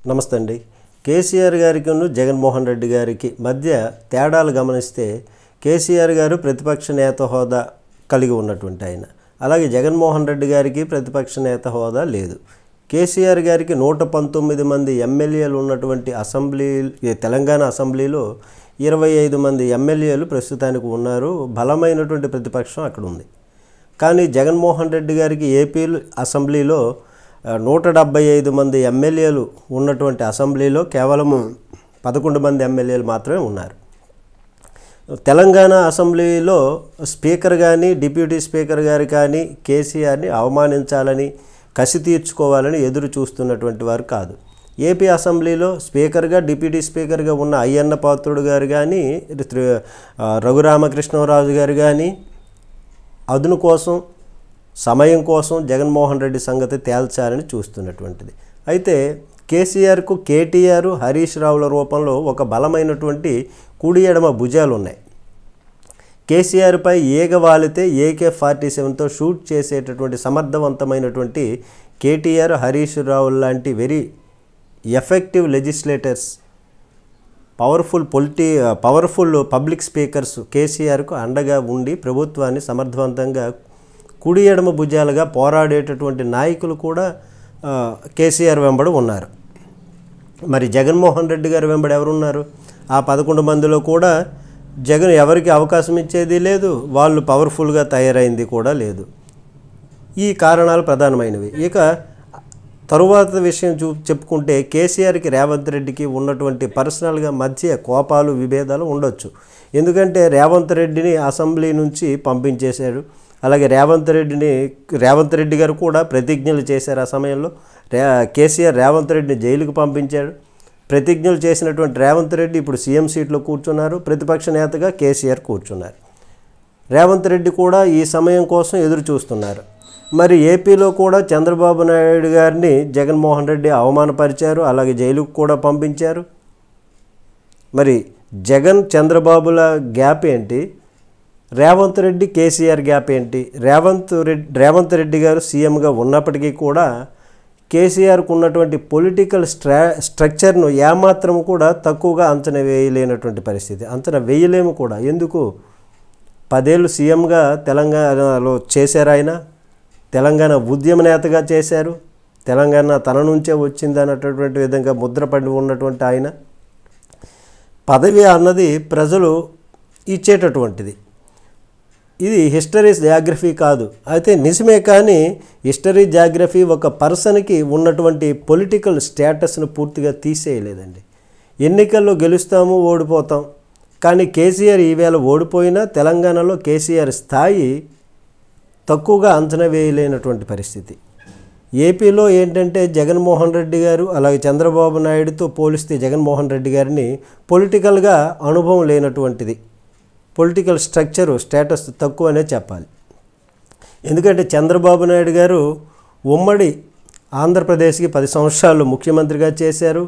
నమస్తే అండి. కేసీఆర్ గారికిను జగన్మోహన్ రెడ్డి గారికి మధ్య తేడాలు గమనిస్తే కేసీఆర్ గారు ప్రతిపక్ష నేత హోదా కలిగి ఉన్నటువంటి ఆయన. అలాగే జగన్మోహన్ రెడ్డి గారికి ప్రతిపక్ష నేత హోదా లేదు. కేసీఆర్ గారికి 119 మంది ఎమ్మెల్యేలు ఉన్నటువంటి తెలంగాణ అసెంబ్లీలో 25 మంది ఎమ్మెల్యేలు ప్రస్తుతానికి ఉన్నారు. బలమైనటువంటి ప్రతిపక్షం అక్కడ ఉంది. కానీ జగన్మోహన్ రెడ్డి గారికి ఏపీ అసెంబ్లీలో 175 మంది ఎమ్మెల్యేలు ఉన్నటువంటి అసెంబ్లీలో కేవలం 11 మంది ఎమ్మెల్యేలు మాత్రమే ఉన్నారు. తెలంగాణ అసెంబ్లీలో స్పీకర్ కానీ డిప్యూటీ స్పీకర్ గారు కానీ కేసీఆర్ని అవమానించాలని కసి తీర్చుకోవాలని ఎదురు చూస్తున్నటువంటి వారు కాదు. ఏపీ అసెంబ్లీలో స్పీకర్గా డిప్యూటీ స్పీకర్గా ఉన్న అయ్యన్న పాత్రుడు గారు కానీ రఘురామకృష్ణరాజు గారు కానీ అదును కోసం సమయం కోసం జగన్మోహన్ రెడ్డి సంగతి తేల్చాలని చూస్తున్నటువంటిది. అయితే కేసీఆర్కు కేటీఆర్ హరీష్ రావుల రూపంలో ఒక బలమైనటువంటి కుడి ఎడమ భుజాలు ఉన్నాయి. కేసీఆర్పై ఈగ వాలితే AK-47తో షూట్ చేసేటటువంటి సమర్థవంతమైనటువంటి కేటీఆర్ హరీష్ రావు లాంటి very effective legislators, powerful public speakers కేసీఆర్కు అండగా ఉండి ప్రభుత్వాన్ని సమర్థవంతంగా కుడి ఎడమ భుజాలుగా పోరాడేటటువంటి నాయకులు కూడా కేసీఆర్ వెంబడి ఉన్నారు. మరి జగన్మోహన్ రెడ్డి గారు వెంబడి ఎవరున్నారు? ఆ 11 మందిలో కూడా జగన్ ఎవరికి అవకాశం ఇచ్చేది లేదు, వాళ్ళు పవర్ఫుల్గా తయారైంది కూడా లేదు. ఈ కారణాలు ప్రధానమైనవి. ఇక తరువాత విషయం చెప్పుకుంటే కేసీఆర్కి రేవంత్ రెడ్డికి ఉన్నటువంటి పర్సనల్గా మధ్య కోపాలు విభేదాలు ఉండొచ్చు. ఎందుకంటే రేవంత్ రెడ్డిని అసెంబ్లీ నుంచి పంపించేశాడు. అలాగే రేవంత్ రెడ్డి గారు కూడా ప్రతిజ్ఞలు చేశారు. ఆ సమయంలో కేసీఆర్ రేవంత్ రెడ్డిని జైలుకు పంపించాడు. ప్రతిజ్ఞలు చేసినటువంటి రేవంత్ రెడ్డి ఇప్పుడు సీఎం సీట్లో కూర్చున్నారు. ప్రతిపక్ష నేతగా కేసీఆర్ కూర్చున్నారు. రేవంత్ రెడ్డి కూడా ఈ సమయం కోసం ఎదురు చూస్తున్నారు. మరి ఏపీలో కూడా చంద్రబాబు నాయుడు గారిని జగన్మోహన్ రెడ్డి అవమానపరిచారు. అలాగే జైలుకు కూడా పంపించారు. మరి జగన్ చంద్రబాబుల గ్యాప్ ఏంటి? రేవంత్ రెడ్డి కేసీఆర్ గ్యాప్ ఏంటి? రేవంత్ రెడ్డి గారు సీఎంగా ఉన్నప్పటికీ కూడా కేసీఆర్కు ఉన్నటువంటి పొలిటికల్ స్ట్రక్చర్ను ఏమాత్రం కూడా తక్కువగా అంచనా వేయలేనటువంటి పరిస్థితి. అంచనా వేయలేము కూడా. ఎందుకు? 10 ఏళ్ళు సీఎంగా తెలంగాణలో చేశారు. ఆయన తెలంగాణ ఉద్యమ నేతగా చేశారు. తెలంగాణ తన నుంచే వచ్చింది అన్నటువంటి విధంగా ముద్రపడి ఉన్నటువంటి ఆయన పదవి అన్నది ప్రజలు ఇచ్చేటటువంటిది. ఇది హిస్టరీ జాగ్రఫీ కాదు. అయితే నిజమే, కానీ హిస్టరీ జాగ్రఫీ ఒక పర్సన్కి ఉన్నటువంటి పొలిటికల్ స్టేటస్ను పూర్తిగా తీసేయలేదండి. ఎన్నికల్లో గెలుస్తాము, ఓడిపోతాం. కానీ కేసీఆర్ ఈవేళ ఓడిపోయినా తెలంగాణలో కేసీఆర్ స్థాయి తక్కువగా అంచనా వేయలేనటువంటి పరిస్థితి. ఏపీలో ఏంటంటే జగన్మోహన్ రెడ్డి గారు అలాగే చంద్రబాబు నాయుడుతో పోలిస్తే జగన్మోహన్ రెడ్డి గారిని పొలిటికల్గా అనుభవం లేనటువంటిది, పొలిటికల్ స్టేటస్ తక్కువనే చెప్పాలి. ఎందుకంటే చంద్రబాబు నాయుడు గారు ఉమ్మడి ఆంధ్రప్రదేశ్కి 10 సంవత్సరాలు ముఖ్యమంత్రిగా చేశారు.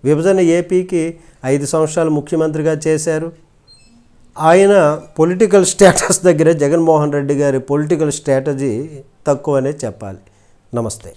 విభజన ఏపీకి 5 సంవత్సరాలు ముఖ్యమంత్రిగా చేశారు. ఆయన పొలిటికల్ స్టేటస్ దగ్గర జగన్మోహన్ రెడ్డి గారి పొలిటికల్ స్ట్రాటజీ తక్కువనే చెప్పాలి. నమస్తే.